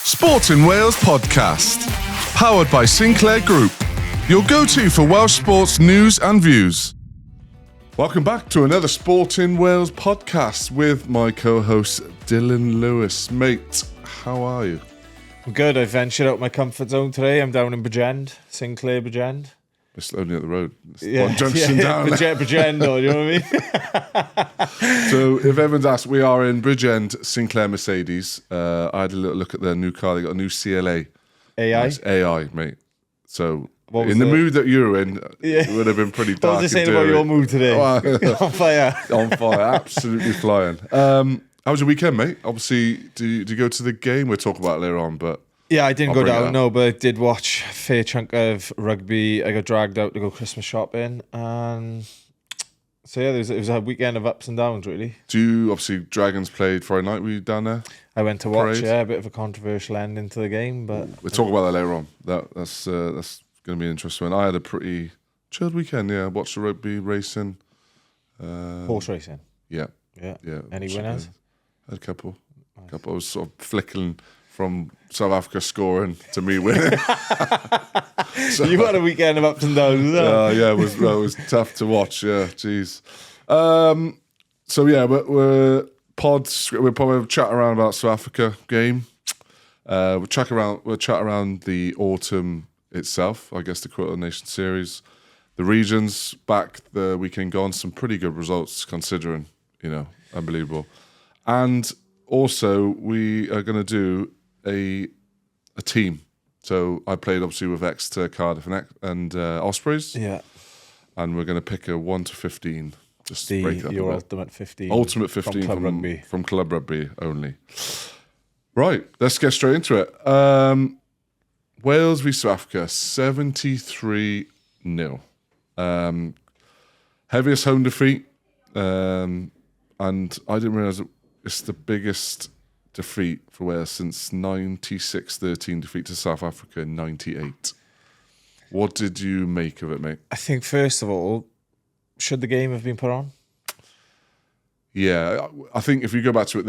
Sportin Wales podcast, powered by Sinclair Group, your go-to for Welsh sports news and views. Welcome back to another Sportin Wales podcast with my co-host Dillon Lewis. Mate, how are you? I'm good. I ventured out my comfort zone today. I'm down in Bridgend, Sinclair Bridgend. It's only at the road. It's Yeah, one junction down. Bridgend, you know what I mean? So if everyone's asked, we are in Bridgend, Sinclair Mercedes. I had a little look at their new car. They got a new CLA. AI? Nice AI, mate. So What was in the it? mood that you were in, it would have been pretty What dark. was I saying and about dreary. your mood today? On fire. On fire, absolutely flying. How was your weekend, mate? Obviously, do you go to the game? We'll talk about it later on, but Yeah, I didn't I'll go bring it down, up. no, but I did watch a fair chunk of rugby. I got dragged out to go Christmas shopping. And so, yeah, it was a weekend of ups and downs, really. do you, obviously, Dragons played Friday night. Were you down there? I went to watch, Parade? a bit of a controversial ending to the game, but We'll talk about that later on. That's going to be an interesting one. I had a pretty chilled weekend, yeah. Watched the rugby, racing. horse racing. Yeah. Yeah. Yeah. Any winners? I had a couple. I was sort of flickering from South Africa scoring to me winning. So- You had a weekend of ups and downs, as well. yeah, it was tough to watch. Yeah, jeez. So yeah, we're probably chat around about South Africa game. We'll chat around the autumn itself. I guess the Quarter Nation Series, the regions back the weekend gone. Some pretty good results considering, unbelievable. And also we are going to do a team. So I played obviously with Exeter, Cardiff, and Ospreys, Yeah. and we're going to pick a 1 to 15. Just to break it up Your a bit. ultimate 15. Ultimate 15 Club Rugby. from Club Rugby only. Right, let's get straight into it. Wales v South Africa, 73-0. Heaviest home defeat, and I didn't realise it's the biggest defeat for Wales since 96-13 defeat to South Africa in 98. What did you make of it, mate? I think, first of all, should the game have been put on? Yeah, I think if you go back to it,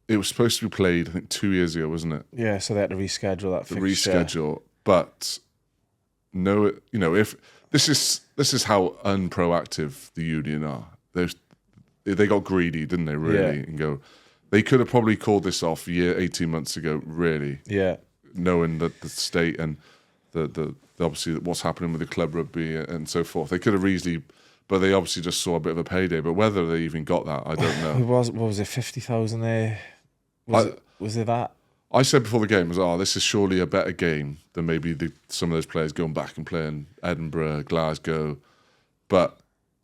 it was supposed to be played, I think, 2 years ago, wasn't it? Yeah, so they had to reschedule that The fixture. reschedule. But no, if this is how unproactive the union are. They got greedy, didn't they? Really, Yeah. and go. They could have probably called this off 18 months ago. Really, Yeah. knowing that the state and the obviously what's happening with the club rugby and so forth. They could have easily, but they obviously just saw a bit of a payday. But whether they even got that, I don't know. What was it, 50,000 there? Was it that? I said before the game, this is surely a better game than maybe some of those players going back and playing Edinburgh, Glasgow. But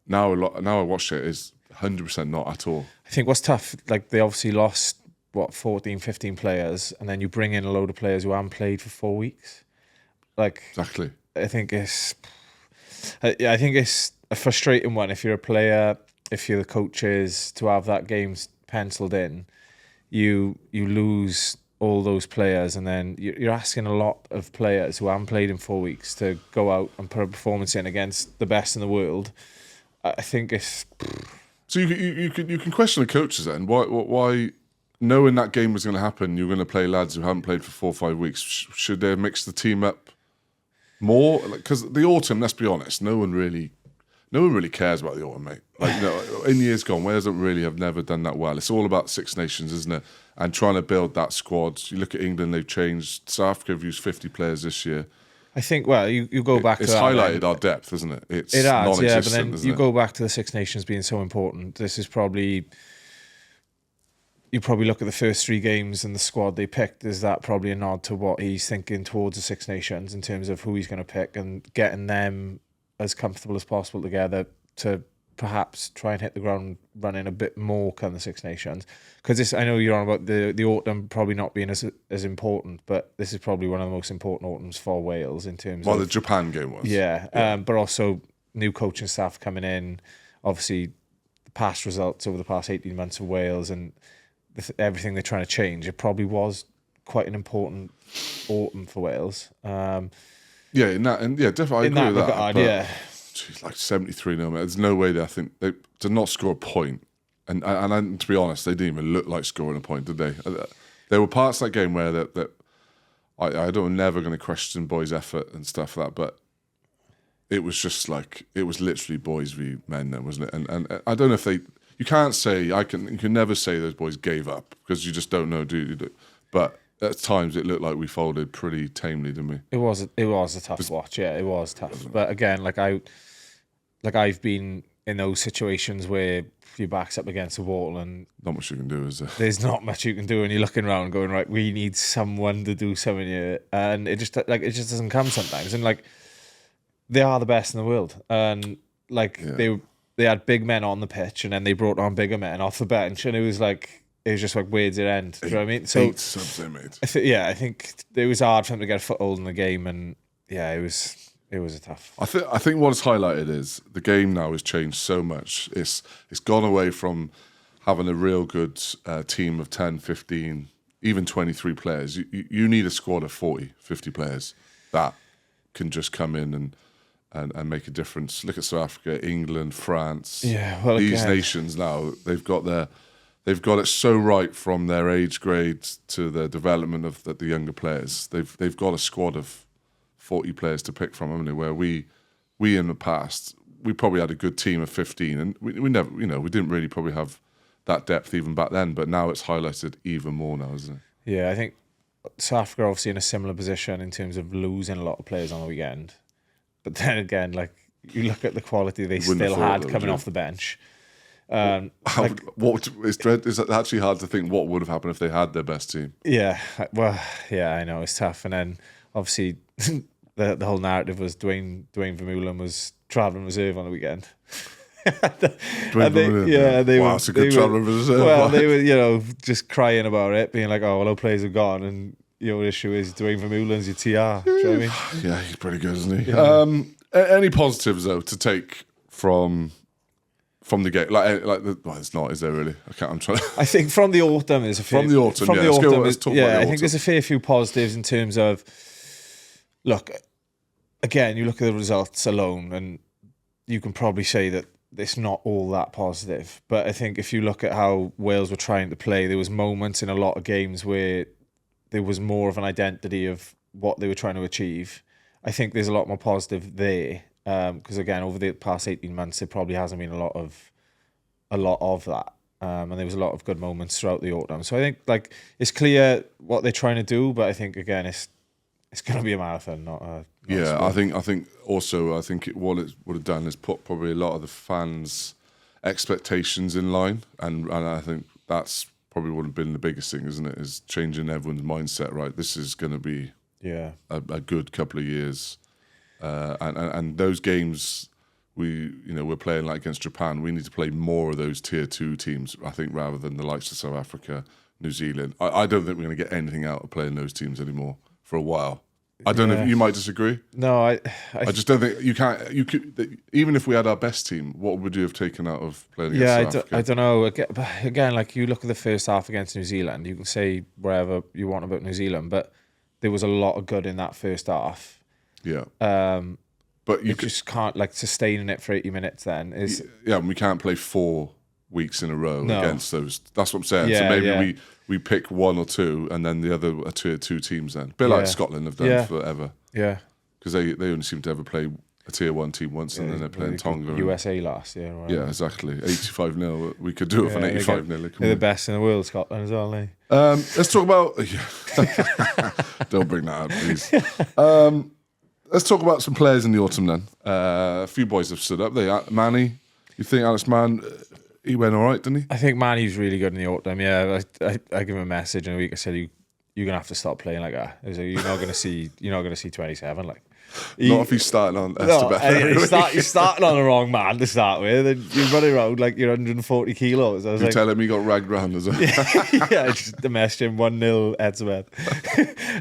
now I watched it, it's 100% not at all. I think what's tough, like they obviously lost, 14, 15 players, and then you bring in a load of players who haven't played for 4 weeks. Like, Exactly. I think it's a frustrating one if you're a player, if you're the coaches, to have that game penciled in. You lose all those players, and then you're asking a lot of players who haven't played in 4 weeks to go out and put a performance in against the best in the world. I think it's... So you can question the coaches then. Why knowing that game was going to happen, you're going to play lads who haven't played for 4 or 5 weeks. Should they mix the team up more? Because the autumn, let's be honest, no one really cares about the autumn, mate. Like, in years gone, Wales have never done that well. It's all about Six Nations, isn't it? And trying to build that squad. You look at England; they've changed. South Africa have used 50 players this year. I think, you go back to It's that. highlighted our depth, isn't it? It's It has, non-existent, yeah, but then isn't you it? go back to the Six Nations being so important. This is probably... You probably look at the first 3 games and the squad they picked. Is that probably a nod to what he's thinking towards the Six Nations in terms of who he's going to pick and getting them as comfortable as possible together to perhaps try and hit the ground running a bit more come the Six Nations? Because I know you're on about the autumn probably not being as important, but this is probably one of the most important autumns for Wales in terms Well, of... the Japan game was. Yeah, but also new coaching staff coming in, obviously the past results over the past 18 months of Wales and everything they're trying to change. It probably was quite an important autumn for Wales. Definitely, I agree with that. regard, but, yeah. Geez, like 73 0, there's no way that I think they did not score a point. And to be honest, they didn't even look like scoring a point, did they? There were parts of that game where that I'm never going to question boys' effort and stuff like that, but it was just like, it was literally boys v men then, wasn't it? And I don't know if you can't say, you can never say those boys gave up, because you just don't know, do you? But at times it looked like we folded pretty tamely, didn't we? It was a tough watch. Yeah, it was tough. But again, I've been in those situations where your back's up against a wall and not much you can do, is there? There's not much you can do, and you're looking around going, right, we need someone to do something here, and it just doesn't come sometimes. And like, they are the best in the world, and like they had big men on the pitch, and then they brought on bigger men off the bench, and it was just like, where's it end? Do you know what I mean? So 8 subs they made. I think it was hard for them to get a foothold in the game, and it was a tough. I think what's highlighted is the game now has changed so much. It's gone away from having a real good team of 10, 15, even 23 players. You need a squad of 40, 50 players that can just come in and make a difference. Look at South Africa, England, France. Yeah, well, these nations now, they've got it so right from their age grades to the development of the younger players. They've got a squad of 40 players to pick from, haven't they? Where we in the past, we probably had a good team of 15, and we never, we didn't really probably have that depth even back then. But now it's highlighted even more now, isn't it? Yeah, I think South Africa are obviously in a similar position in terms of losing a lot of players on the weekend. But then again, like, you look at the quality they still had coming off the bench. It's actually hard to think what would have happened if they had their best team. Yeah, well, yeah, I know, it's tough. And then obviously the whole narrative was Dwayne Vermeulen was travelling reserve on the weekend. Wow, it's a good travelling reserve. Well, they were, just crying about it, being like, "Oh, well, our players have gone," and your issue is Dwayne Vermeulen's your TR. Do you know what I mean? Yeah, he's pretty good, isn't he? Yeah. Any positives though to take from the game? Well, it's not, is there really? I'm trying. I think from the autumn is a fair, from the autumn. Let's talk about the I autumn. think there's a fair few positives in terms of, look, again, you look at the results alone, and you can probably say that it's not all that positive. But I think if you look at how Wales were trying to play, there was moments in a lot of games where there was more of an identity of what they were trying to achieve. I think there's a lot more positive there, because again, over the past 18 months, there probably hasn't been a lot of that, and there was a lot of good moments throughout the autumn. So I think, like, it's clear what they're trying to do, but I think again, it's going to be a marathon, not a I think what it would have done is put probably a lot of the fans' expectations in line, and I think that's probably would have been the biggest thing, isn't it? Is changing everyone's mindset. Right, this is going to be a good couple of years, and those games we're playing like against Japan. We need to play more of those tier 2 teams, I think, rather than the likes of South Africa, New Zealand. I don't think we're going to get anything out of playing those teams anymore for a while. I don't know if you might disagree. No, I just don't think you can't. You could, even if we had our best team, what would you have taken out of playing against South Africa? I don't know. Again, like, you look at the first half against New Zealand, you can say whatever you want about New Zealand, but there was a lot of good in that first half. Yeah. But you just can't, like, sustaining it for 80 minutes then is... Yeah, and we can't play 4 weeks in a row against those. That's what I'm saying. So maybe we pick 1 or 2, and then the other are tier 2 teams then. A bit like Scotland have done forever. Yeah. Because they only seem to ever play a tier 1 team once, and then they're playing Tonga. USA last year. Right? Yeah, exactly. 85-0. We could do it for an 85-0. They're the best in the world, Scotland, as well, aren't they? Let's talk about... Don't bring that up, please. Let's talk about some players in the autumn then. A few boys have stood up. Manny, you think Alex Mann, he went all right, didn't he? I think Manny's really good in the autumn. Yeah, I give him a message in a week. I said, you're gonna have to stop playing like that. I was like, you're not gonna see 27. Like, not if he's starting on he's starting on the wrong man to start with, and you're running around like you're 140 kilos. I was tell him he got ragged round as well. Yeah, just messaged him 1-0 heads to head.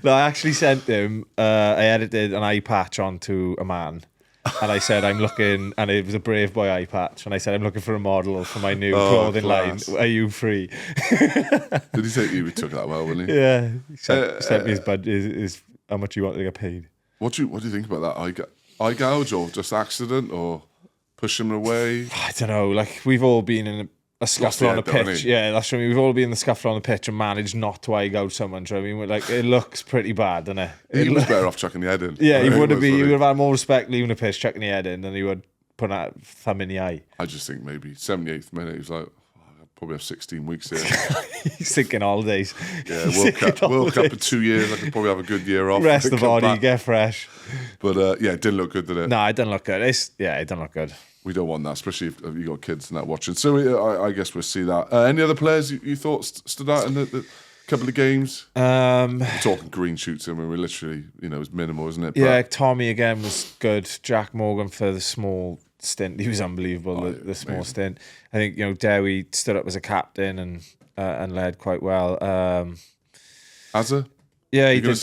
No, I actually sent him. I edited an eye patch onto a man, and I said I'm looking, and it was a Brave Boy eye patch, and I said I'm looking for a model for my new clothing line. Are you free? Did he say he took that well, wasn't he? Yeah, he sent me his budget, his how much he wanted to get paid. What do you think about that eye gouge, or just accident, or push him away? I don't know. Like, we've all been in a scuffle on the pitch. Yeah, that's what I mean. We've all been in the scuffle on the pitch and managed not to egg out someone. Do you know what I mean? Like, it looks pretty bad, doesn't it? He was better off chucking the head in. Yeah, he would have had more respect leaving the pitch, chucking the head in, than he would put a thumb in the eye. I just think maybe 78th minute, he was like, I'll probably have 16 weeks here. He's thinking holidays. Yeah, World Cup in 2 years. I could probably have a good year off. Rest the body, get fresh. But yeah, it didn't look good, did it? No, it didn't look good. It didn't look good. We don't want that, especially if you got kids and that watching. So I guess we'll see that. Any other players you thought stood out in the couple of games? We're talking green shoots, and we're literally, it was minimal, isn't it? But yeah, Tommy again was good. Jack Morgan for the small stint, he was unbelievable. The small stint. I think Dewi stood up as a captain and led quite well. Azza? Yeah, he did.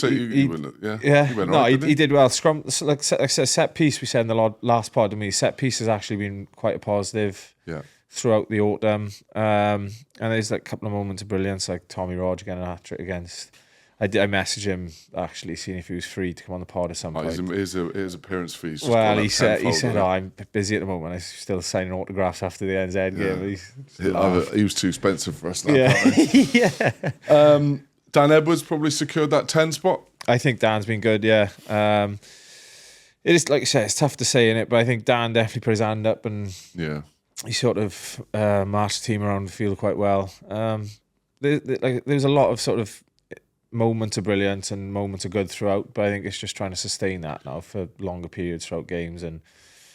He did well. Scrum, like I said, set piece. We said in the last pod to me, set piece has actually been quite a positive. Yeah. Throughout the autumn, and there's like a couple of moments of brilliance, like Tommy Rodge getting a hat-trick against. I messaged him actually, seeing if he was free to come on the pod at some point. His appearance fees. Well, he said, I'm busy at the moment. I'm still signing autographs after the NZ game. He was too expensive for us. Yeah. Dan Edwards probably secured that 10 spot. I think Dan's been good. Yeah. It is, like I said, it's tough to say in it, but I think Dan definitely put his hand up and he sort of marched the team around the field quite well. There's a lot of sort of moments of brilliance and moments of good throughout, but I think it's just trying to sustain that now for longer periods throughout games. And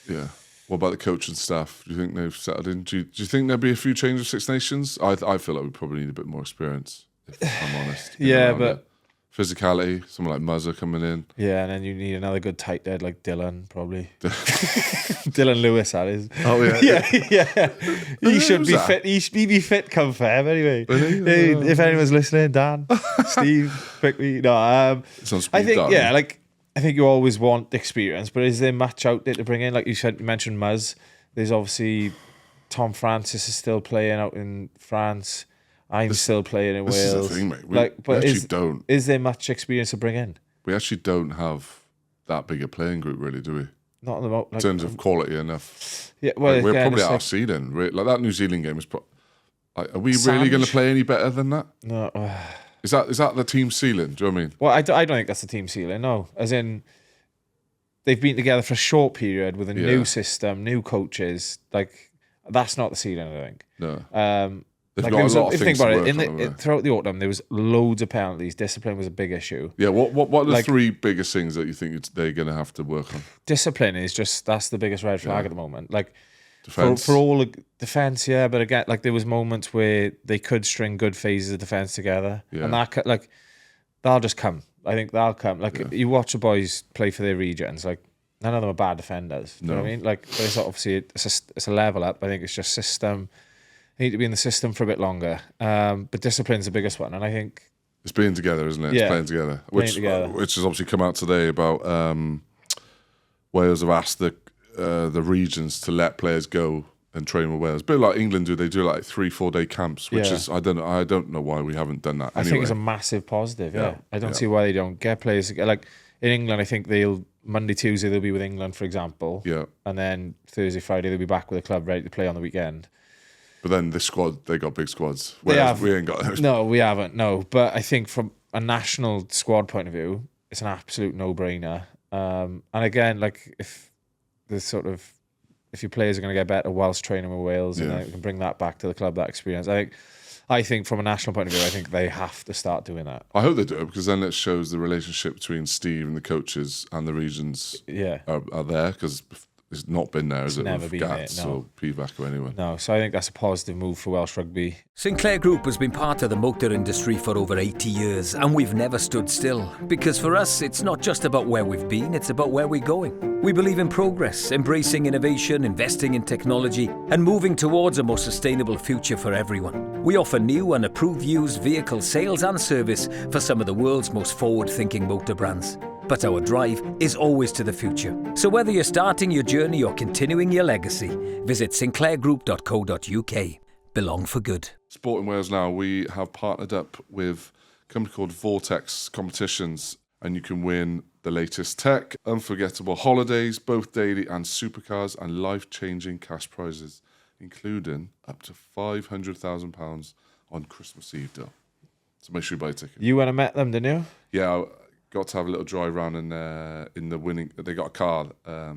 yeah, what about the coach and staff? Do you think they've settled in? Do you think there'll be a few changes of Six Nations? I feel like we probably need a bit more experience, if I'm honest. Yeah, but physicality, someone like Muzzer coming in. Yeah, and then you need another good tight head like Dillon, probably. Dillon Lewis, that is. Oh, yeah. Yeah. He should be fit. He'd be fit come Feb anyway. Really? If anyone's listening, Dan, Steve, pick me. No, I think, I think you always want experience, but is there much out there to bring in? Like you mentioned Muzz. There's obviously Tom Francis is still playing out in France. I'm still playing in Wales. This is the thing, mate. We actually don't. Is there much experience to bring in? We actually don't have that big a playing group, really, do we? Not in the moment. In terms of quality enough. Yeah, well, we're probably out of seeding. Like that New Zealand game is. Are we really going to play any better than that? No. Is that the team ceiling? Do you know what I mean? Well, I don't think that's the team ceiling. No, as in they've been together for a short period with a new system, new coaches. Like that's not the ceiling, I think. No. They've got a lot of things to work on. Throughout the autumn, there was loads of penalties. Discipline was a big issue. Yeah, what are the three biggest things that you think they're going to have to work on? Discipline is that's the biggest red flag at the moment. Like defense. For all defense, yeah, but again, like there was moments where they could string good phases of defense together, and that that'll just come. I think that'll come. Like you watch the boys play for their regions, like none of them are bad defenders. Do you know what I mean? Like, but it's obviously it's a level up. I think it's just system. They need to be in the system for a bit longer. But discipline's the biggest one, and I think it's being together, isn't it? Yeah, it's playing together, which has obviously come out today about Wales have asked the regions to let players go and train with Wales. A bit like England do. They do like 3-4 day camps, which is I don't know why we haven't done that. I think it's a massive positive. Yeah, I don't see why they don't get players like in England. I think Monday, Tuesday they'll be with England, for example. Yeah, and then Thursday, Friday they'll be back with the club ready to play on the weekend. But then this squad, they got big squads. We ain't got those. No, we haven't. No, but I think from a national squad point of view, it's an absolute no-brainer. And again, like if your players are going to get better whilst training with Wales, and they can bring that back to the club, that experience. I think from a national point of view, I think they have to start doing that. I hope they do, because then it shows the relationship between Steve and the coaches and the regions are there, because it's not been there, has it? Never been Gats there, no. or Pivac or anyone. No, so I think that's a positive move for Welsh rugby. Sinclair Group has been part of the motor industry for over 80 years, and we've never stood still. Because for us, it's not just about where we've been, it's about where we're going. We believe in progress, embracing innovation, investing in technology, and moving towards a more sustainable future for everyone. We offer new and approved used vehicle sales and service for some of the world's most forward-thinking motor brands. But our drive is always to the future. So whether you're starting your journey or continuing your legacy, visit sinclairgroup.co.uk. Belong for good. Sportin Wales now, we have partnered up with a company called Vortex Competitions, and you can win the latest tech, unforgettable holidays, both daily and supercars, and life-changing cash prizes. including up to £500,000 on Christmas Eve deal. So make sure you buy a ticket. You went and met them, didn't you? Yeah, I got to have a little drive around in the winning. They got a car, a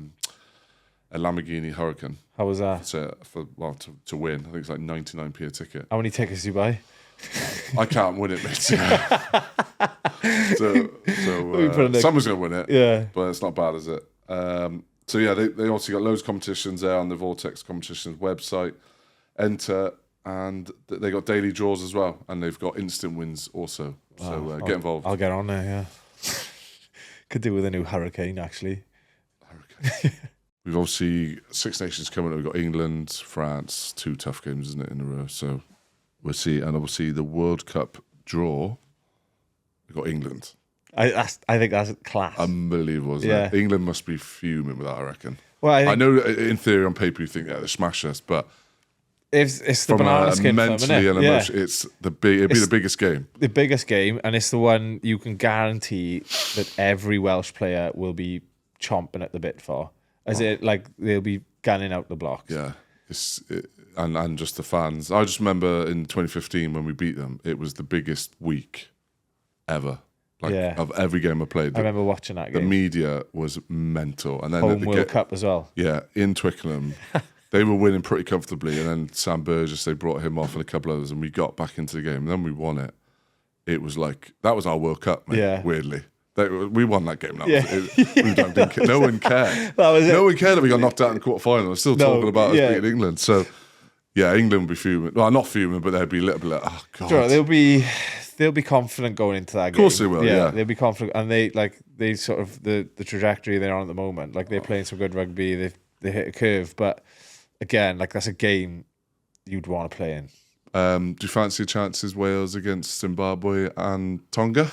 Lamborghini Huracan. How was that? To win. I think it's like 99p a ticket. How many tickets did you buy? I can't win it, mate. So someone's going to win it. Yeah. But it's not bad, is it? So yeah, they also got loads of competitions there on the Vortex competitions website. Enter, and they got daily draws as well, and they've got instant wins also. So get involved. I'll get on there. Yeah. Could do with a new Hurricane, actually. Hurricane. We've obviously Six Nations coming up. We've got England, France, 2 tough games, isn't it, in a row? So we'll see. And obviously the World Cup draw, we've got England. I think that's class. Unbelievable, isn't it? England must be fuming with that, I reckon. Well, I know in theory on paper you think they smash us, but it's the banana skin mentally for them, and emotionally, it'd be the biggest game. The biggest game, and it's the one you can guarantee that every Welsh player will be chomping at the bit for. They'll be gunning out the blocks. Yeah, and just the fans. I just remember in 2015 when we beat them, it was the biggest week ever. Of every game I played. I remember watching that game. The media was mental. And then Home World Cup as well. Yeah, in Twickenham. They were winning pretty comfortably. And then Sam Burgess, they brought him off and a couple others, and we got back into the game. And then we won it. It was like, that was our World Cup, mate, weirdly. We won that game. No one cared. That was it. No one cared that we got knocked out in the quarterfinal. They're still talking about us beating England. So, yeah, England would be fuming. Well, not fuming, but they'd be a little bit like, oh, God. Sure, they'll be confident going into that game. Of course they will, yeah. They'll be confident. And they sort of, the trajectory they're on at the moment, they're playing some good rugby. They hit a curve. But, again, that's a game you'd want to play in. Do you fancy chances Wales against Zimbabwe and Tonga?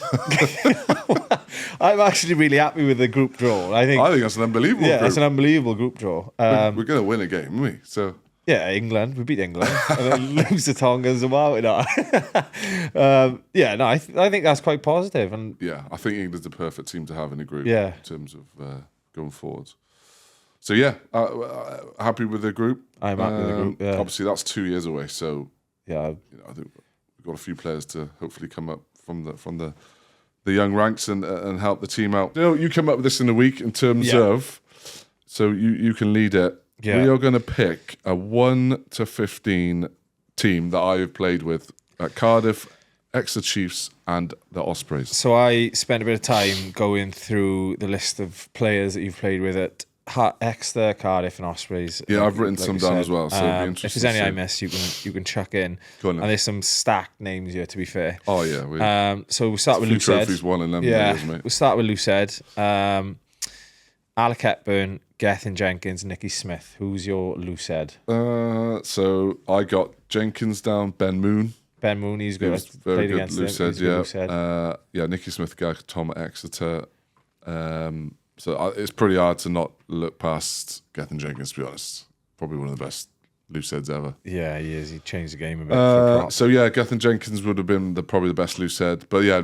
I'm actually really happy with the group draw. I think that's an unbelievable group. That's an unbelievable group draw. We're going to win a game, aren't we? So yeah, England. We beat England and then lose to Tonga and Zimbabwe. I think that's quite positive. And yeah, I think England's the perfect team to have in a group. Yeah. In terms of going forward. So yeah, happy with the group. I'm happy with the group. Yeah. Obviously, that's 2 years away. So yeah, I think we've got a few players to hopefully come up from the young ranks and help the team out. You come up with this in a week in terms of, so you can lead it. Yeah. We are going to pick a 1 to 15 team that I've played with at Cardiff, Exeter Chiefs, and the Ospreys. So I spent a bit of time going through the list of players that you've played with at Exeter, Cardiff, and Ospreys. Yeah, I've written some down as well. So it'd be interesting. If there's any I miss, you can chuck in. Go on, and there's some stacked names here, to be fair. Oh yeah. So we'll start with Lucid. Trophies won in them years, mate. We'll start with Lucid. Alec Hepburn, Gethin Jenkins, Nicky Smith. Who's your Lucid? So I got Jenkins down. Ben Moon. Ben Moon, he's good. Very good Lucid. Yeah. Nicky Smith, guy Tom at Exeter. So it's pretty hard to not look past Gethin Jenkins, to be honest. Probably one of the best Lucids ever. Yeah, he is. He changed the game a bit. So yeah, Gethin Jenkins would have been probably the best Lucid. But yeah,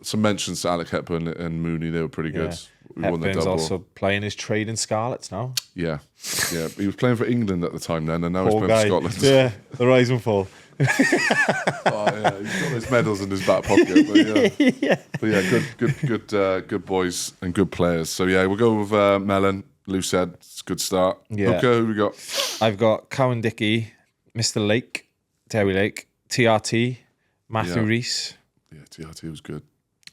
some mentions to Alec Hepburn and Mooney, they were pretty good. We won the Hepburn's double. also playing his trade in Scarlets now. Yeah. He was playing for England at the time then, and now he's playing for Scotland. Yeah, the rise and fall. He's got his medals in his back pocket. But yeah, good boys and good players. So yeah, we'll go with Mellon, Lucid. It's a good start. Yeah. Okay, who we got? I've got Cowan Dickey, Mr. Lake, Terry Lake, TRT, Matthew Rees. Yeah, TRT was good.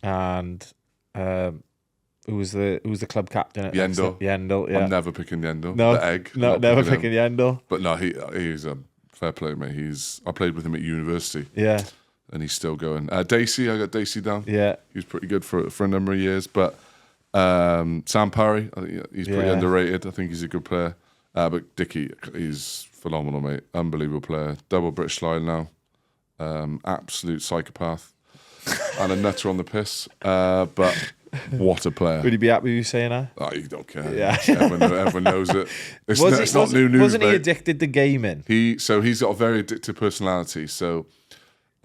And who was the club captain at Yendel. Yendel, yeah. I'm never picking Yendel. No, the egg. No, never picking Yendel. But no, he's a fair play, mate. I played with him at university. Yeah. And he's still going. Dacey, I got Dacey down. Yeah. He was pretty good for a number of years. But Sam Parry, I think he's pretty underrated. I think he's a good player. But Dickey, he's phenomenal, mate. Unbelievable player. Double British line now. Absolute psychopath. And a nutter on the piss. But what a player. Would he be happy with you saying that? Oh, you don't care. Yeah. Everyone knows it. It's not new news, Wasn't he mate. addicted to gaming? He's got a very addictive personality. So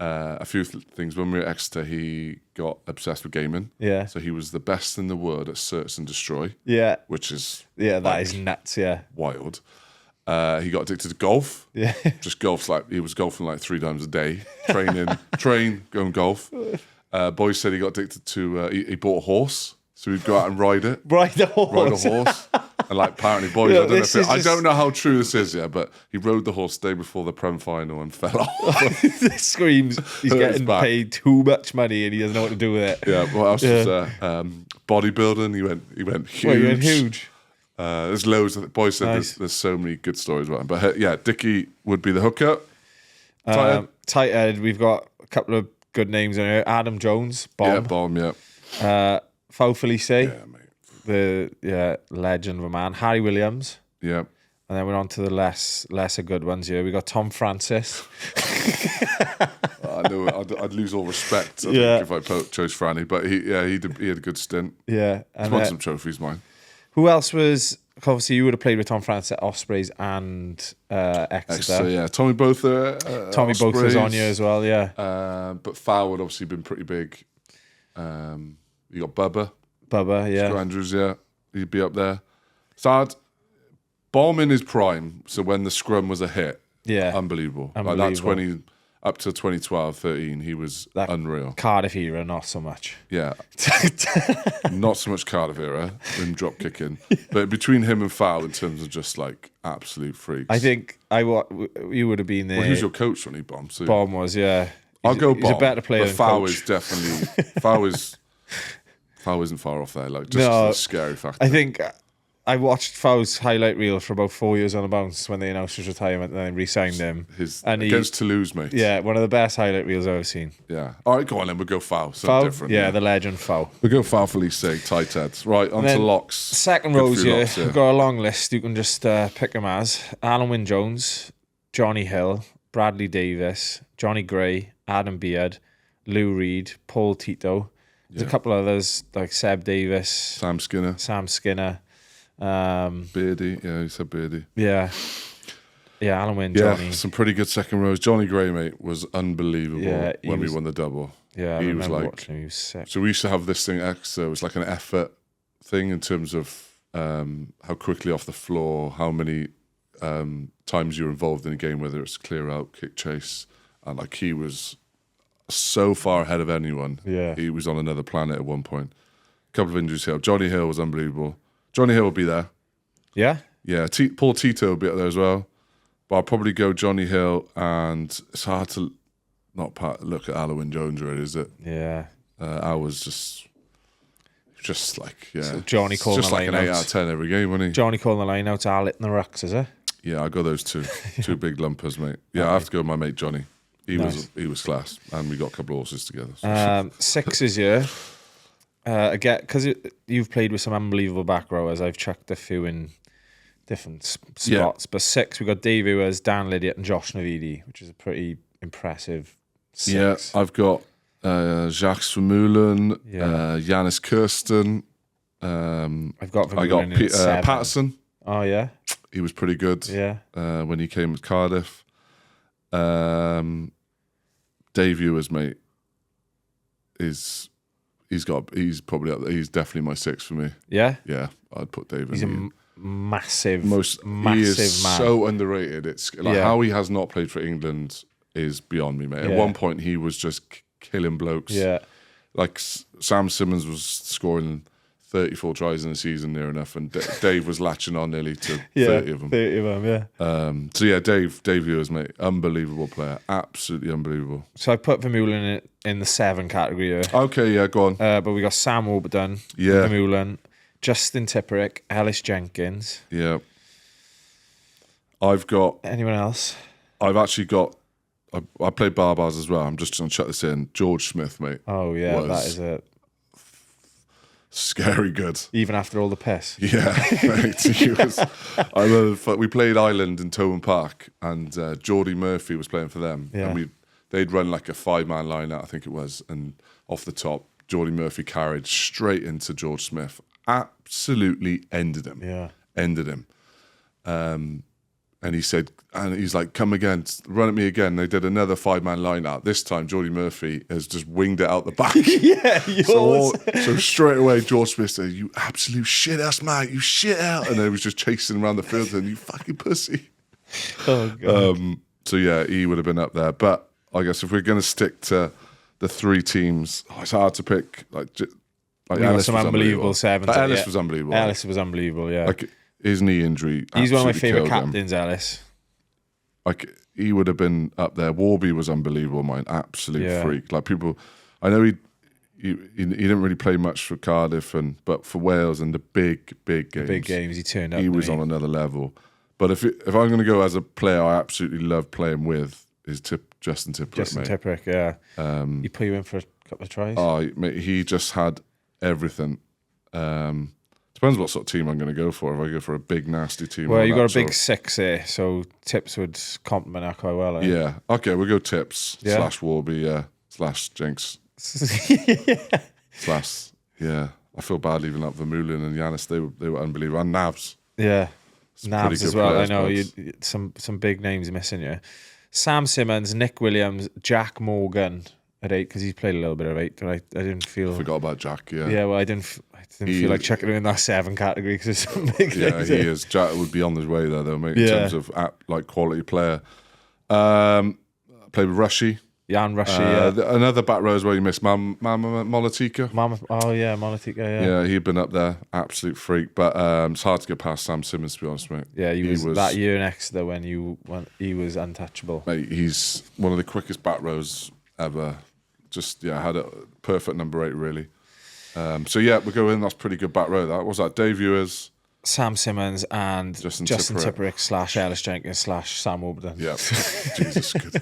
a few things. When we were at Exeter, he got obsessed with gaming. Yeah. So he was the best in the world at search and destroy. Yeah. Which is that is nuts. Yeah. Wild. He got addicted to golf. Yeah. Just golf's like, he was golfing like 3 times a day. Going golf. Boys said he got addicted to, he bought a horse. So he'd go out and ride it. Ride the horse. And like apparently boys, Yeah, I don't know how true this is, but he rode the horse the day before the Prem final and fell off. This screams he's Hurt his getting back. paid too much money and he doesn't know what to do with it. Yeah, what else was there? Bodybuilding, he went huge. Well, he went huge. There's loads of boys said Nice. there's so many good stories about him. But yeah, Dickie would be the hooker. Tight end, we've got a couple of good names in here. Adam Jones, Yeah, Bomb. bomb, yeah. Fau Felice, Yeah, mate. the legend of a man. Harry Williams. Yeah. And then we're on to the lesser good ones here. We got Tom Francis. I know I'd lose all respect Yeah. if I chose Franny, but he had a good stint. Yeah. He's And won some trophies, mine. who else was... Obviously, you would have played with Tom Francis at Ospreys and Exeter. So yeah, Tommy Botha. Tommy Both was on you as well, yeah. But Fowl had obviously been pretty big. You got Bubba. Bubba, yeah. Scott Andrews, yeah. He'd be up there. Sad. Bomb in his prime, so when the scrum was a hit. Yeah. Unbelievable. Like that Unbelievable. 20 up to 2012, 13, he was That unreal. Cardiff era, not so much. Yeah. Not so much Cardiff era, him drop kicking. But between him and Fowl in terms of just like absolute freaks. I think you would have been there. Well, he was your coach when he bombed. So Bomb was, yeah. I'll go He's Bomb. a better player But than Fowl coach. is definitely Fowl isn't far off there. Like just No, the scary factor. I think I watched Fow's highlight reel for about 4 years on the bounce when they announced his retirement and then re-signed him. Against Toulouse, mate. Yeah, one of the best highlight reels I've ever seen. Yeah. All right, go on then. We'll go Fowl. Something Fowl, different. yeah, the legend Fowl. We'll go Fowl for Lee's sake. Tight heads. Right, on to then locks. Second Good rows few here, locks, we've got a long list. You can just pick them as Alan Wynne-Jones, Johnny Hill, Bradley Davis, Johnny Gray, Adam Beard, Lou Reed, Paul Tito. There's a couple others like Seb Davis, Sam Skinner. Beardy. Yeah, you said Beardy. Yeah, Alan Wynne, Yeah, Johnny. some pretty good second rows. Johnny Gray, mate, was unbelievable when we won the double. Yeah, I he was remember like, watching him. He was sick. so we used to have this thing extra. It was like an effort thing in terms of how quickly off the floor, how many times you're involved in a game, whether it's clear out, kick chase, and like he was so far ahead of anyone. Yeah. He was on another planet at one point. A couple of injuries here. Johnny Hill was unbelievable. Johnny Hill will be there. Yeah? Yeah, Paul Tito will be up there as well. But I'll probably go Johnny Hill, and it's hard to not look at Alan Wynne-Jones, really, is it? Yeah. I was just like, yeah. So Johnny calling just the like an line 8 out. out of 10 every game, wasn't he? Johnny calling the line out, Al in the rucks, is it? Yeah, I got those two. Two big lumpers, mate. Yeah, I have to go with my mate Johnny. He was class, and we got a couple of horses together. So. Sixes year. Again, because you've played with some unbelievable back rowers, I've chucked a few in different spots. Yeah. But six, we got Dave Ewers, Dan Lydiot, and Josh Navidi, which is a pretty impressive six. Yeah, I've got Jacques Vermeulen, Yeah. Yanis Kirsten. I've got I got Vermeulen in seven. Patterson. Oh, yeah? He was pretty good. Yeah. When he came with Cardiff. Dave Ewers, mate, he's probably up there. He's definitely my six for me. Yeah? Yeah, I'd put Dave He's in. massive He is man. so underrated. It's like Yeah. how he has not played for England is beyond me, mate. At Yeah. one point, he was just killing blokes. Yeah. Like Sam Simmons was scoring 34 tries in a season near enough, and Dave was latching on nearly to 30 of them. 30 of them, yeah. So yeah, Dave Ewers, mate, unbelievable player, absolutely unbelievable. So I put Vermeulen in the seven category here. Okay, yeah, go on. But we got Sam Warburton, Yeah. Vermeulen, Justin Tipperick, Ellis Jenkins. Yeah, Anyone else? I've actually got. I played barbars as well. I'm just going to chuck this in. George Smith, mate. Oh, yeah, was that is it. Scary good. Even after all the piss. Yeah, mate. He was, I remember we played Ireland in Towan Park, and Geordie Murphy was playing for them. Yeah. And they'd run like a 5-man line out, I think it was, and off the top, Geordie Murphy carried straight into George Smith. Absolutely ended him. Yeah. Ended him. And he said, and he's like, come again, run at me again. They did another 5-man line out. This time, Geordie Murphy has just winged it out the back. Yeah, So straight away, George Smith said, "You absolute shit ass mate, you shit out," and then he was just chasing around the field, and you fucking pussy. Oh, God. So yeah, he would have been up there. But I guess if we're going to stick to the three teams, it's hard to pick. Like We got Ellis some was unbelievable sevens. But Ellis was unbelievable. Ellis was unbelievable, yeah. Like his knee injury. He's one of my favourite absolutely killed him. captains, Ellis. Like he would have been up there. Warby was unbelievable, mine absolute Yeah. freak. Like people, I know he didn't really play much for Cardiff, but for Wales and the big games, Big games, he turned up. he was on another level. But if I'm going to go as a player, I absolutely love playing with is Justin Tipuric. Justin mate. Tipuric, yeah. He put you in for a couple of tries. Oh, mate, he just had everything. Depends what sort of team I'm going to go for. If I go for a big nasty team, Well, or you that got a sort big of- six there, so Tips would complement that quite well. Eh? Yeah. Okay, we'll go Tips Yeah. / Warby, / Jinx / yeah. I feel bad leaving out Vermeulen and Yanis. They were unbelievable. And Navs. Yeah, pretty Nabs good as well. players, I know both. some big names missing you. Sam Simmons, Nick Williams, Jack Morgan at 8 because he's played a little bit of 8. But I didn't feel. Forgot about Jack. Yeah. Yeah, well, I didn't feel like chucking him in that 7 category because there's some big Yeah, names. he is. Jack would be on his way there, though, mate. In Yeah. terms of like quality player. Played with Rushy. Jan Rushy, yeah. Another back row as well. You missed Mama Molatika. Mama, oh yeah, Monatika, yeah. Yeah, he'd been up there, absolute freak. But it's hard to get past Sam Simmons, to be honest, mate. Yeah, he was that year in Exeter when he was untouchable. Mate, he's one of the quickest back rows ever. Just had a perfect number 8, really. So yeah, we go in. That's pretty good back row. That what was that. Dave Ewers, Sam Simmons and Justin Tipuric / Ellis Jenkins / Sam Warburton. yeah, Jesus, good.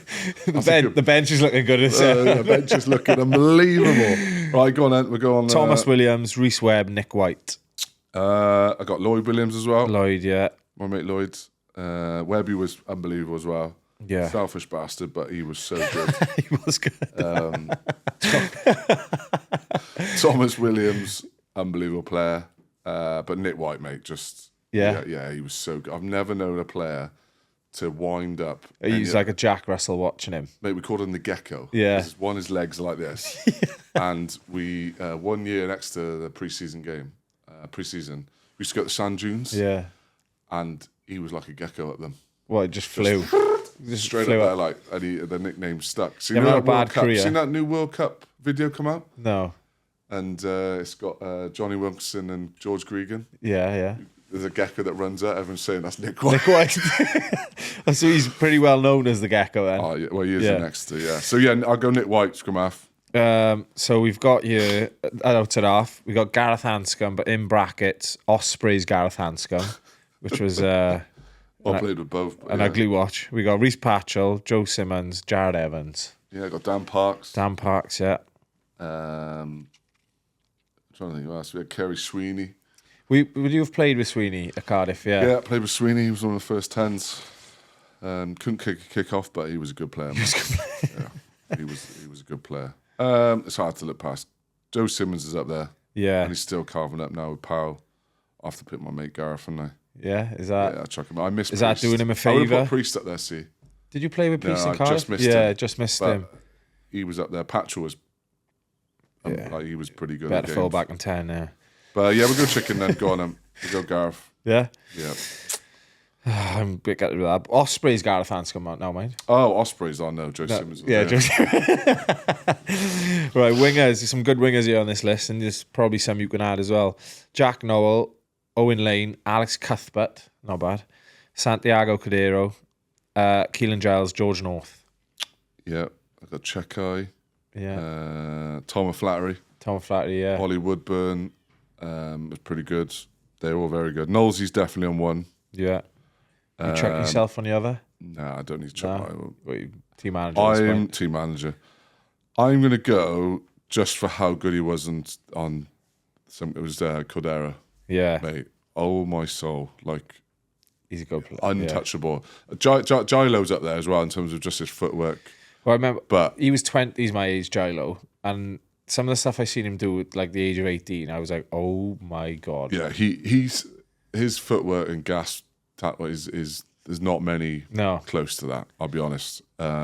The bench is looking good as The bench is looking unbelievable. Right, go on then. We'll go on. Thomas Williams, Reece Webb, Nick White. I got Lloyd Williams as well. Lloyd, yeah. My mate Lloyd. Webby was unbelievable as well. Yeah. Selfish bastard, but he was so good. He was good. Thomas Williams, unbelievable player. But Nick White, mate, just yeah, he was so good. I've never known a player to wind up. He's like a Jack Russell watching him. Mate, we called him the gecko. Yeah. His legs are like this. And we 1 year next to the pre-season game, we used to go to the sand dunes. Yeah. And he was like a gecko at them. Well, it just flew. Just Straight flew up there, up. like, and the nickname stuck. So Never had a bad World Cup, career. seen that new World Cup video come out? No. And it's got Johnny Wilkinson and George Gregan. Yeah. There's a gecko that runs out. Everyone's saying that's Nick White. Nick White. So he's pretty well known as the Gecko then. Oh, yeah, well, he is Yeah. the next to, yeah. So, yeah, I'll go Nick White, scrum half. So we've got you out at half. We got Gareth Hanscom, but in brackets, Osprey's Gareth Hanscom, which was I played with both. But an ugly watch. We got Reece Patchell, Joe Simmons, Jared Evans, Yeah, I got Dan Parks. Dan Parks, yeah. I'm trying to think who else. We had Kerry Sweeney. Would you have played with Sweeney at Cardiff? Yeah. Yeah, played with Sweeney. He was one of the first 10s. Couldn't kick off, but he was a good player. Yeah, he was a good player. It's hard to look past. Joe Simmons is up there. Yeah. And he's still carving up now with Powell. I have to pick my mate Gareth, and Yeah. Is that? yeah, I chuck him. I miss. Is that Priest. doing him a I would have favour? put Priest up there. See, Did you play with Priest No, in I Cardiff? just missed yeah, him. just missed but him. he was up there. Patchell was. Like he was pretty good. Better at full games. back in 10 now. But yeah, we'll go chicken then. Go on, we'll go Gareth. Yeah. Yeah. I'm a bit gutted with that. Osprey's Gareth Hanscom out now, mate. Oh, Osprey's on. No, Joe Simmons. Was Yeah, there. right, wingers. There's some good wingers here on this list, and there's probably some you can add as well. Jack Nowell, Owen Lane, Alex Cuthbert, not bad. Santiago Cordero, Keelan Giles, George North. Yeah, I got Chekai. Yeah. Tom O'Flaherty. Tom Flaherty, yeah. Ollie Woodburn was pretty good. They're all very good. Knowlesy's definitely on one. Yeah. You check yourself on the other? Nah, I don't need to check. No. Team manager. at this I'm point. team manager. I'm going to go just for how good he was on some. It was Cordero, Yeah. mate. Oh my soul, like He's a good player. untouchable. Gilo's up there as well in terms of just his footwork. Well, I remember, But he was 20, he's my age, Gilo, and some of the stuff I seen him do at like the age of 18, I was like, oh my God. yeah, his footwork and gas tackle is there's not many No. close to that. I'll be honest. But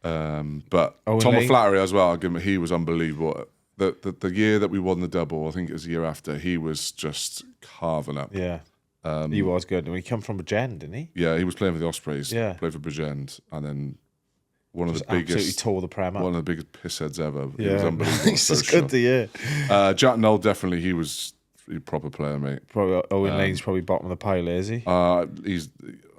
Owen Tom Lane? O'Flaherty as well. I'll give him. He was unbelievable. The year that we won the double, I think it was the year after. He was just carving up. Yeah. He was good. He come from Bridgend, didn't he? Yeah, he was playing for the Ospreys. Yeah. Played for Bridgend, and then one of the Absolutely biggest, tore the Prem up. one of the biggest pissheads ever. He Yeah, was unbelievable. he's just good to hear. Jack Noel, definitely, he was a proper player, mate. Probably Owen Lane's probably bottom of the pile, is he? I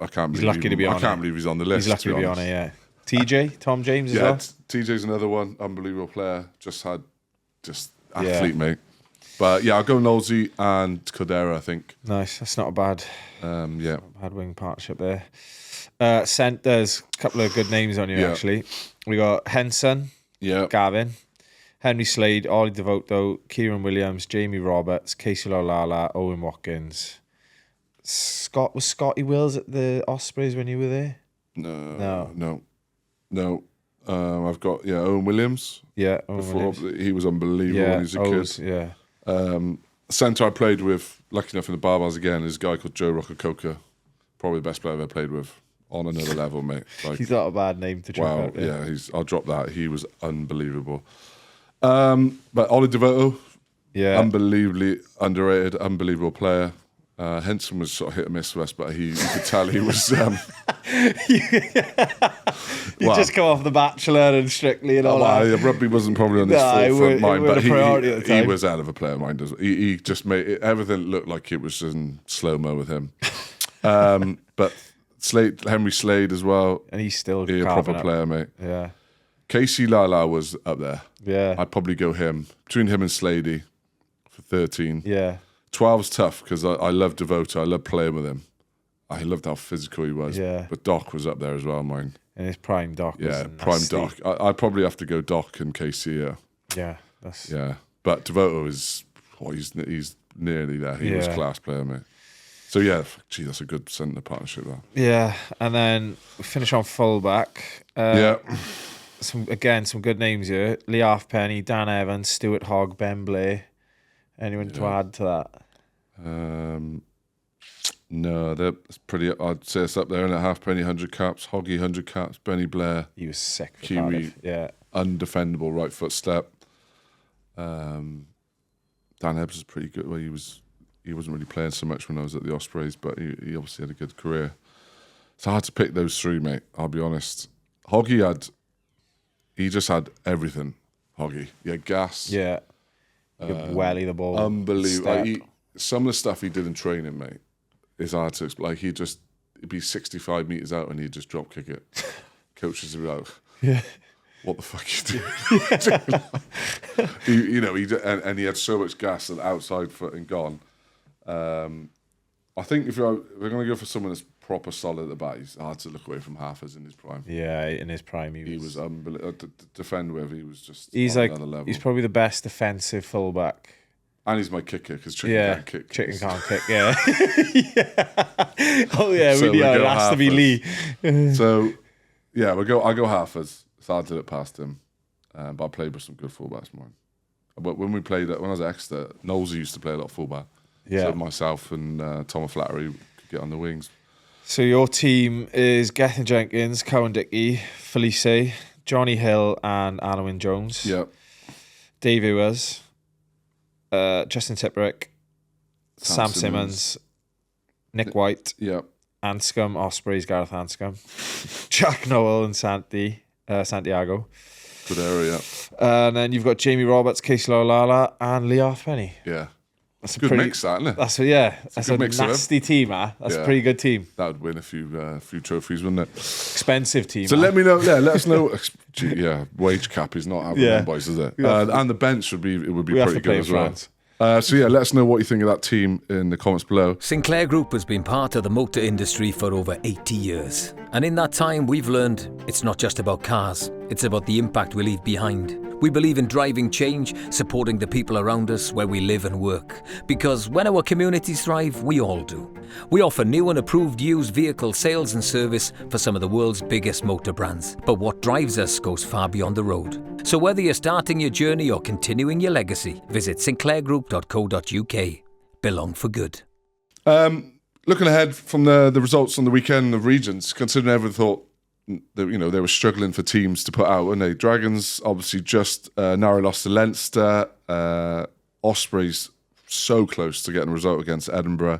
can't believe lucky to be on I can't it. believe he's on the list. He's lucky to be on it, yeah. TJ, Tom James as Yeah, well. TJ's another one, unbelievable player. Just athlete, mate. But yeah, I'll go Nolsey and Codera, I think. Nice. That's not a bad wing partnership there. Centres, a couple of good names on here, actually. We got Henson, Gavin, Henry Slade, Ollie Devoto, Kieran Williams, Jamie Roberts, Casey Lolala, Owen Watkins. Was Scotty Wills at the Ospreys when you were there? No. I've got Owen Williams. Yeah, Owen Williams. He was unbelievable when he was a O's, kid. Centre I played with, lucky enough in the Barbars again, is a guy called Joe Roccacoca. Probably the best player I've ever played with. On another level, mate. Like, he's not a bad name to drop out. Yeah, I'll drop that. He was unbelievable. But Ollie Devoto, unbelievably underrated, unbelievable player. Henson was sort of hit and miss with us, but you could tell he was. You just come off The Bachelor and Strictly and all that. Rugby wasn't probably on his forefront mind, but he was out of a player mind. He just made everything look like it was in slow mo with him. But Henry Slade as well, and he's still a proper player, mate. Yeah, Casey Lala was up there. Yeah, I'd probably go him between him and Slady for 13. Yeah, 12's tough because I love Devoto. I love playing with him. I loved how physical he was. Yeah, but Doc was up there as well, mine. And his prime Doc. Yeah, prime Doc. I'd probably have to go Doc and Casey. Yeah, But Devoto is he's nearly there. He was a class player, mate. So that's a good centre partnership there. Yeah, and then we finish on fullback. Some good names here: Lee Halfpenny, Dan Evans, Stuart Hogg, Ben Blair. Anyone to add to that? No, that's pretty. I'd say it's up there in a Halfpenny 100 caps, Hoggy 100 caps, Benny Blair. He was sick. Kiwi, undefendable right foot step. Dan Ebbs is pretty good. Well, he wasn't really playing so much when I was at the Ospreys, but he obviously had a good career. It's hard to pick those three, mate. I'll be honest. Hoggy he just had everything. Hoggy, he had gas. Yeah, he could welly the ball. Unbelievable. Some of the stuff he did in training, mate, is hard to explain. Like he'd be 65 metres out and he'd just drop kick it. Coaches would be like, what the fuck are you doing? And he had so much gas and outside foot and gone. I think if we're going to go for someone that's proper solid at the back, it's hard to look away from Halfers in his prime. Yeah, in his prime, he was unbelievable. To defend with, he was just another level. He's probably the best defensive fullback. And he's my kicker because Chicken can't kick. Chicken can't kick, yeah. Oh, yeah, so it has to be Lee. So, I'll go Halfers. It's hard to look past him. But I played with some good fullbacks, man. But when I was at Exeter, Knowles used to play a lot of fullback. Yeah. So myself and Tom O'Flaherty could get on the wings. So your team is Gethin Jenkins, Cowan Dickey, Felice, Johnny Hill and Alwyn Jones. Yep. Dave Ewers, Justin Tipperick, Sam Simmons, Nick White, Anscombe, Ospreys, Gareth Anscombe, Jack Noel and Santiago. Good area. And then you've got Jamie Roberts, Casey Lolala and Lee Halfpenny. Yeah. That's a good mix, that, isn't it? That's a nasty team, huh? That's a pretty good team. That would win a few trophies, wouldn't it? Expensive team. So let me know. Yeah, let us know. Wage cap is not having them boys, is it? And the bench would be pretty good as well. Let us know what you think of that team in the comments below. Sinclair Group has been part of the motor industry for over 80 years. And in that time, we've learned it's not just about cars, it's about the impact we leave behind. We believe in driving change, supporting the people around us where we live and work. Because when our communities thrive, we all do. We offer new and approved used vehicle sales and service for some of the world's biggest motor brands. But what drives us goes far beyond the road. So whether you're starting your journey or continuing your legacy, visit sinclairgroup.co.uk. Belong for good. Looking ahead from the results on the weekend of regions, considering everyone thought they were struggling for teams to put out, weren't they? Dragons obviously just narrow lost to Leinster. Ospreys so close to getting a result against Edinburgh.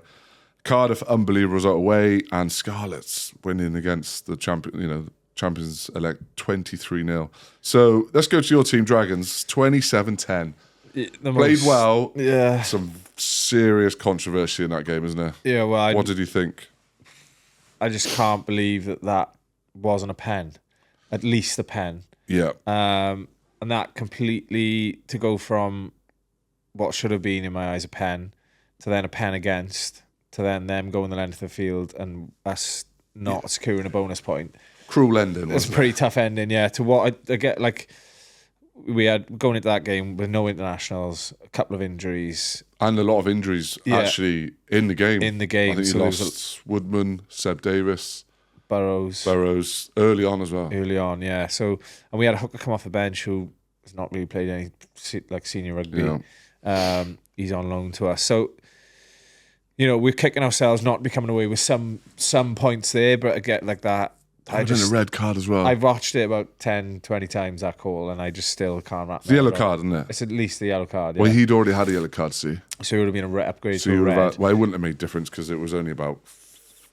Cardiff, unbelievable result away, and Scarlets winning against the champions-elect 23-0. So let's go to your team, Dragons, 27-10. Played well. Yeah. Some serious controversy in that game, isn't there? Yeah, well, what did you think? I just can't believe that wasn't a pen. At least a pen. Yeah. And that completely, to go from what should have been, in my eyes, a pen, to then a pen against, to then them going the length of the field and us not securing a bonus point. Cruel ending. It's a pretty tough ending, yeah. To what I get, like, we had going into that game with no internationals, a couple of injuries. And a lot of injuries, actually, in the game. In the game. I think you lost Woodman, Seb Davis. Burrows early on as well. Early on, yeah. So, and we had a hooker come off the bench who has not really played any senior rugby. Yeah. He's on loan to us. So, we're kicking ourselves not becoming away with some points there, but again, like that. I just a red card as well. I've watched it about 10, 20 times, that call, and I just still can't wrap the yellow card, isn't it? It's at least the yellow card, yeah. Well, he'd already had a yellow card, see? So it would have been a upgrade so to a red. Well, it wouldn't have made a difference because it was only about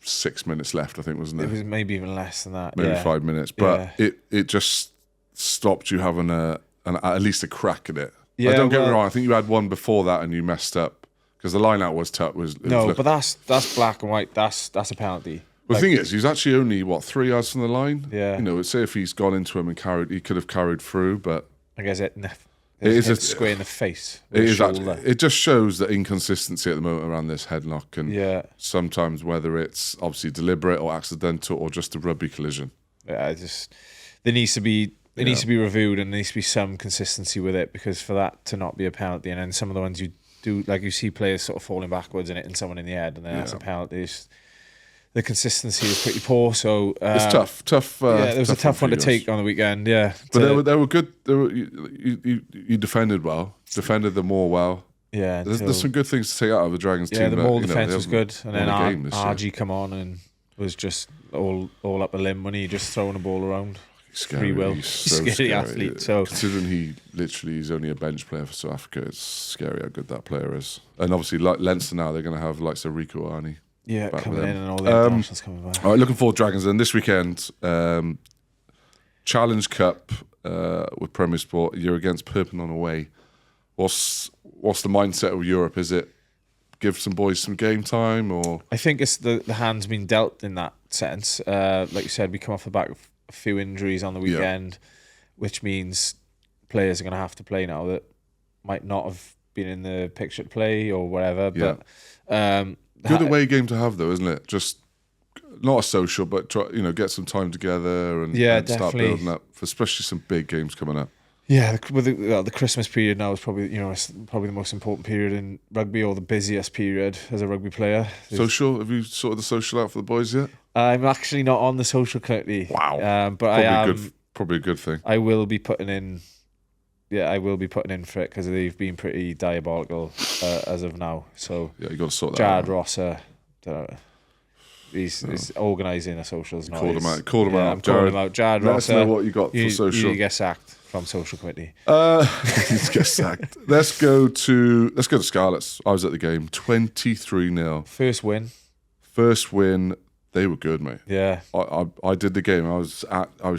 6 minutes left, I think, wasn't it? It was maybe even less than that. Maybe 5 minutes. But it just stopped you having at least a crack at it. Yeah, don't get me wrong, I think you had one before that and you messed up. Because the line out was tough. But that's black and white. That's a penalty. Well, the thing is, he's actually only, 3 yards from the line? Yeah. Say if he's gone into him and he could have carried through, but... I guess it is a square in the face. It just shows the inconsistency at the moment around this headlock, and sometimes whether it's obviously deliberate or accidental or just a rugby collision. Yeah, there needs to be reviewed, and there needs to be some consistency with it, because for that to not be a penalty, and then some of the ones you do, like you see players sort of falling backwards and hitting someone in the head, and then that's a penalty. The consistency is pretty poor, so it's tough. It was a tough one to take on the weekend. Yeah, but they were good. You defended well, defended them all well. Yeah, there's some good things to take out of the Dragons team. Yeah, the maul defence was good, and then RG come on and was just all up a limb when he just throwing the ball around. Scary. He's so scary athlete. So considering he's only a bench player for South Africa, it's scary how good that player is. And obviously, like Leinster now, they're going to have like Rico Arnie. Yeah, coming in and all the internationals coming back. All right, looking forward to Dragons. And this weekend, Challenge Cup with Premier Sport. You're against Perpignan away. What's the mindset of Europe? Is it give some boys some game time, or I think it's the hand's been dealt in that sense. Like you said, we come off the back of a few injuries on the weekend, which means players are going to have to play now that might not have been in the picture to play or whatever. But good away game to have, though, isn't it? Just not a social, but try, get some time together and start building up for especially some big games coming up. Yeah, with the Christmas period now is probably it's probably the most important period in rugby, or the busiest period as a rugby player. Social? Have you sorted the social out for the boys yet? I'm actually not on the social currently. Wow, but I am. Probably a good thing. I will be putting in. Yeah, I will be putting in for it because they've been pretty diabolical as of now. So yeah, you got to sort that Jared out. Rosser, he's organising the socials now. Call him out. I'm calling him out. Jared Rosser. Let us know what you got for social. You get sacked from social committee. He's get sacked. Let's go to Scarlets. I was at the game. 23-0. First win. They were good, mate. Yeah. I did the game. I was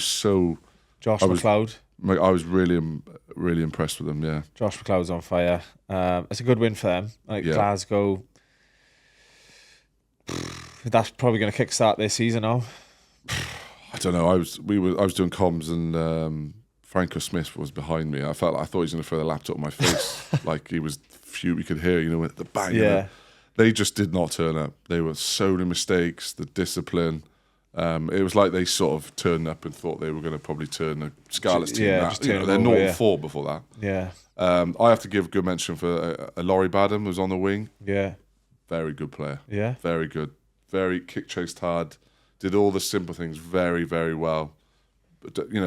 so. Josh McLeod. I was really impressed with them. Yeah. Josh McLeod's on fire. It's a good win for them. Glasgow. That's probably going to kickstart their season now. I don't know. I was doing comms and Franco Smith was behind me. I thought he was going to throw the laptop in my face. Like he was we could hear, with the bang. Yeah. They just did not turn up. They were so many mistakes, the discipline. It was like they sort of turned up and thought they were going to probably turn the Scarlets team. Yeah, they're 0-4 before that. Yeah. I have to give a good mention for Laurie Badham, who's on the wing. Yeah. Very good player. Yeah. Very good. Very kick chased hard. Did all the simple things very, very well. But he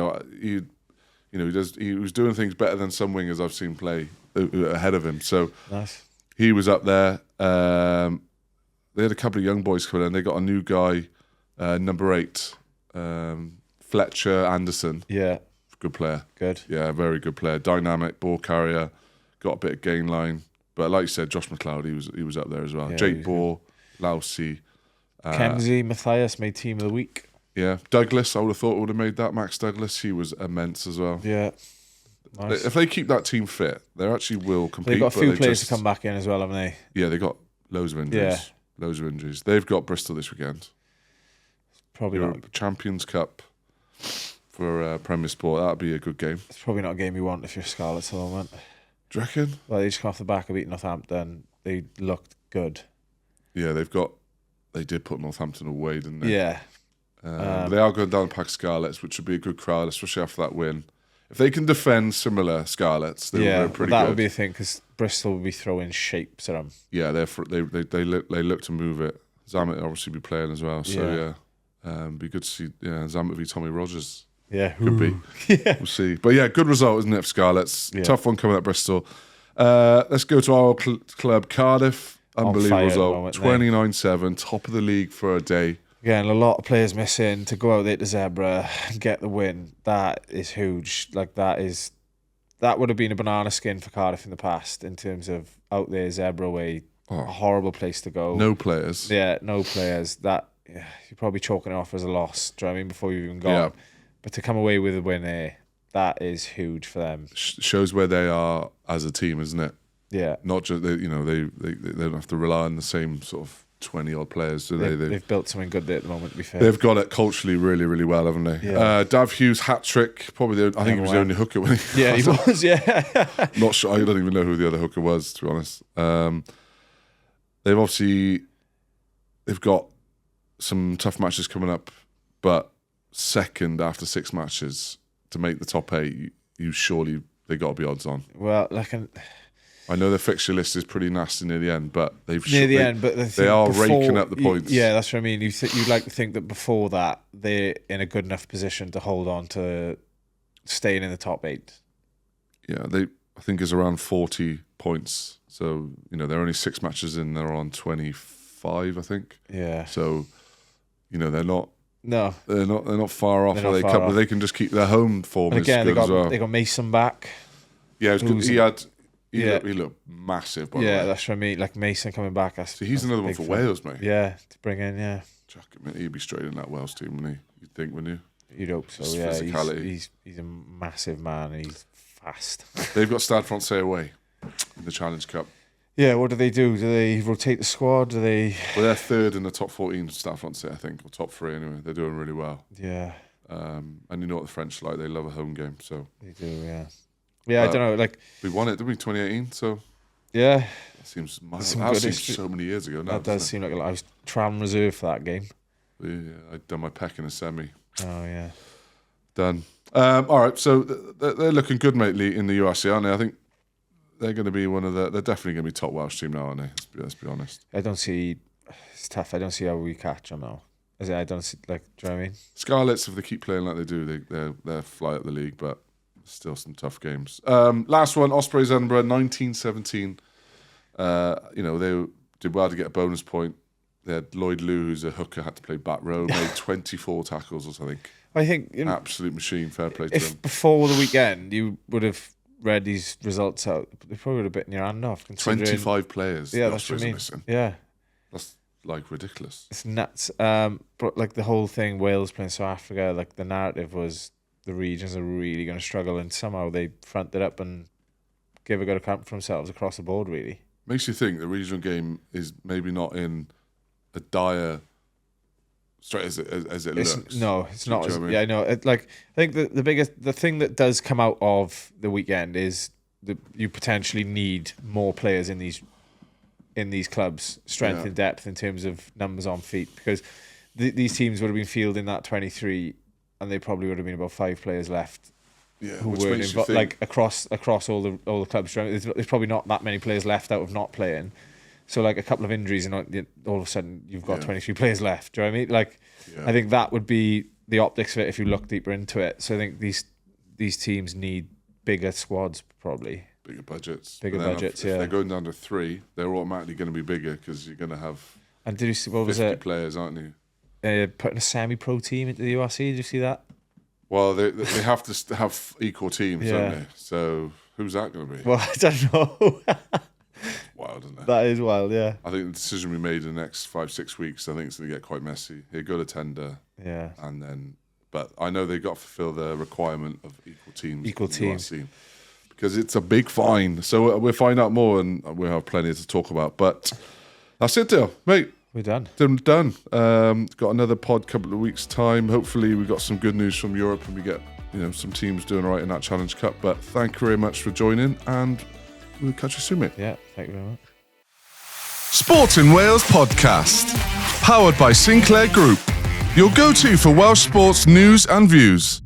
was doing things better than some wingers I've seen play ahead of him. So nice. He was up there. They had a couple of young boys coming in. They got a new guy, number 8, Fletcher Anderson. Yeah. Good player. Good. Yeah, very good player. Dynamic, ball carrier, got a bit of gain line. But like you said, Josh McLeod, he was up there as well. Yeah, Jake Ball, Lousy. Kenzie, Matthias made team of the week. Yeah, Douglas, I would have thought would have made that. Max Douglas, he was immense as well. Yeah. Nice. If they keep that team fit, they actually will compete. They've got a few players to come back in as well, haven't they? Yeah, they got loads of injuries. Yeah. Loads of injuries. They've got Bristol this weekend. Probably not. Champions Cup for Premier Sport. That'd be a good game. It's probably not a game you want if you're Scarlets at the moment. Do you reckon? Well, they just come off the back of beating Northampton. They looked good. Yeah, they did put Northampton away, didn't they? Yeah. They are going down to Pack Scarlets, which would be a good crowd, especially after that win. If they can defend similar Scarlets, they're pretty that good. would be a thing because Bristol would be throwing shapes at them. Yeah, they look to move it. Zamet obviously be playing as well, so be good to see. Yeah, Zamet v Tommy Rogers. Yeah, could be. Yeah, we'll see. But yeah, good result, isn't it, for Scarlets? Yeah. Tough one coming at Bristol. Let's go to our club, Cardiff. Unbelievable result. 29-7, top of the league for a day. Again, a lot of players missing to go out there to Zebra and get the win. That is huge. Like that would have been a banana skin for Cardiff in the past in terms of out there Zebra way. A horrible place to go. No players. Yeah, no players. That you're probably chalking it off as a loss. Do you know what I mean? Before you've even gone. Yeah. But to come away with a win there, that is huge for them. Shows where they are as a team, isn't it? Yeah. Not just they don't have to rely on the same sort of 20-odd players, do they? They've built something good there at the moment, to be fair. They've got it culturally really, really well, haven't they? Yeah. Dav Hughes hat-trick, probably I think he was the only hooker, wasn't he? Yeah, he was, yeah. Not sure, I don't even know who the other hooker was, to be honest. They've got some tough matches coming up, but second after 6 matches to make the top 8, they got to be odds on. Well, I know their fixture list is pretty nasty near the end, but they are raking up the points. Yeah, that's what I mean. You'd like to think that before that they're in a good enough position to hold on to staying in the top 8. Yeah, I think is around 40 points. So they're only 6 matches in. They're on 25, I think. Yeah. So they're not. No, they're not far off. They can just keep their home form. And again, is good as well. They got Mason back. Yeah, it was good. He looked massive. By the way. That's what I mean. Like Mason coming back. He's another one for Wales, mate. Yeah, to bring in. Yeah, Chuck him in. He'd be straight in that Wales team, wouldn't he? You'd think, wouldn't you? You'd hope so. Yeah, he's a massive man. And he's fast. They've got Stade Francais away in the Challenge Cup. Yeah, what do? Do they rotate the squad? Well, they're third in the top 14 Stade Francais, I think, or top 3 anyway. They're doing really well. Yeah. And you know what the French are like? They love a home game. So they do. Yeah. Yeah, I don't know. We won it, didn't we? 2018. So yeah, that seems so many years ago now. That does seem like I was tram reserve for that game. Yeah, I'd done my peck in a semi. Oh yeah, done. All right, so they're looking good, mate, in the URC, aren't they? I think they're going to be they're definitely going to be top Welsh team now, aren't they? Let's be honest. It's tough. I don't see how we catch them now. I don't see, do you know what I mean? Scarlets, if they keep playing like they do, they're fly up the league, but still some tough games. Last one, Ospreys Edinburgh, 19-17. They did well to get a bonus point. They had Lloyd Liu, who's a hooker, had to play back row, made 24 tackles or something. I think absolute machine. Fair play to them. If before the weekend you would have read these results out, they probably would have bitten your hand off. 25 players. Yeah, that's what I mean. Missing. Yeah, that's ridiculous. It's nuts. But the whole thing, Wales playing South Africa, the narrative was the regions are really going to struggle, and somehow they fronted up and gave a good account for themselves across the board. Really makes you think the regional game is maybe not in a dire straight as it looks. No, it's not. I know. I think the thing that does come out of the weekend is that you potentially need more players in these clubs, strength and depth in terms of numbers on feet, because these teams would have been fielding that 23, and they probably would have been about 5 players left. Yeah, who weren't involved, across all the clubs. There's probably not that many players left out of not playing. So a couple of injuries, and all of a sudden you've got 23 players left. Do you know what I mean? I think that would be the optics of it if you look deeper into it. So I think these teams need bigger squads, probably. Bigger budgets. If they're going down to 3, they're automatically going to be bigger because you're going to have. And did you see what 50 was it? Players, aren't you? Putting a semi-pro team into the URC. Did you see that? Well, they have to have equal teams, don't they? So who's that going to be? Well, I don't know. Wild, isn't it? That is wild, yeah. I think the decision we made in the next 5-6 weeks, I think it's going to get quite messy. He'll go to tender. Yeah. And then, but I know they've got to fulfill the requirement of equal teams. Equal teams. Because it's a big fine. So we'll find out more and we'll have plenty to talk about. But that's it, Dale. Mate. We're done. Done. Got another pod couple of weeks' time. Hopefully we've got some good news from Europe and we get some teams doing all right in that Challenge Cup. But thank you very much for joining and we'll catch you soon, mate. Yeah, thank you very much. Sportin Wales podcast. Powered by Sinclair Group. Your go-to for Welsh sports news and views.